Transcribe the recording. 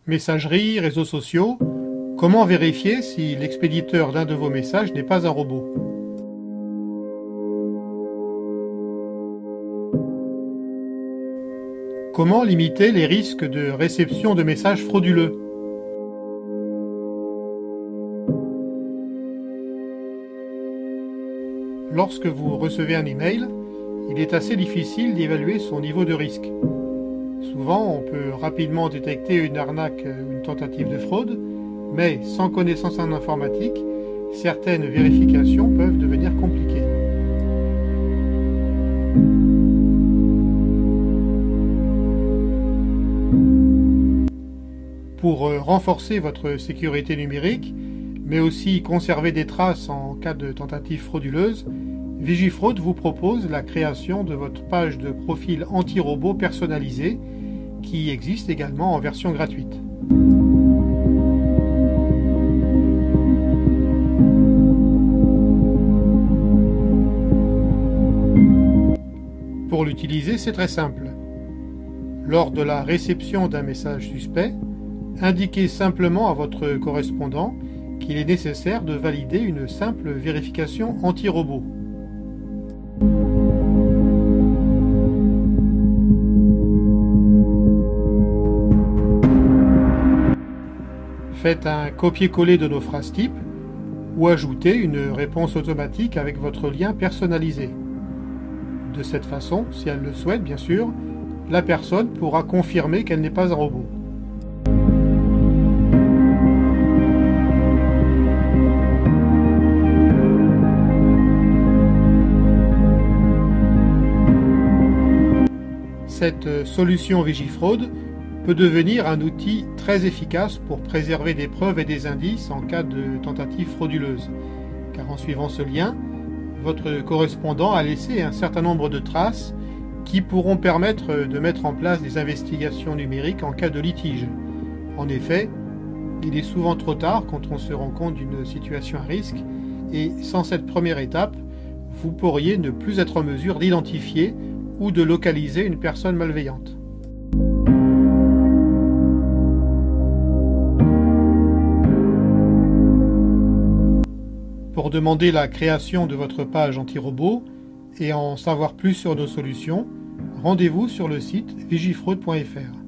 Messagerie, réseaux sociaux, comment vérifier si l'expéditeur d'un de vos messages n'est pas un robot? Comment limiter les risques de réception de messages frauduleux? Lorsque vous recevez un email, il est assez difficile d'évaluer son niveau de risque. Souvent, on peut rapidement détecter une arnaque ou une tentative de fraude, mais sans connaissance en informatique, certaines vérifications peuvent devenir compliquées. Pour renforcer votre sécurité numérique, mais aussi conserver des traces en cas de tentative frauduleuse, Vigifraude vous propose la création de votre page de profil anti-robot personnalisée, qui existe également en version gratuite. Pour l'utiliser, c'est très simple. Lors de la réception d'un message suspect, indiquez simplement à votre correspondant qu'il est nécessaire de valider une simple vérification anti-robot. Faites un copier-coller de nos phrases types ou ajoutez une réponse automatique avec votre lien personnalisé. De cette façon, si elle le souhaite bien sûr, la personne pourra confirmer qu'elle n'est pas un robot. Cette solution Vigifraude peut devenir un outil très efficace pour préserver des preuves et des indices en cas de tentative frauduleuse, car en suivant ce lien, votre correspondant a laissé un certain nombre de traces qui pourront permettre de mettre en place des investigations numériques en cas de litige. En effet, il est souvent trop tard quand on se rend compte d'une situation à risque, et sans cette première étape, vous pourriez ne plus être en mesure d'identifier ou de localiser une personne malveillante. Pour demander la création de votre page anti-robot et en savoir plus sur nos solutions, rendez-vous sur le site vigifraude.fr.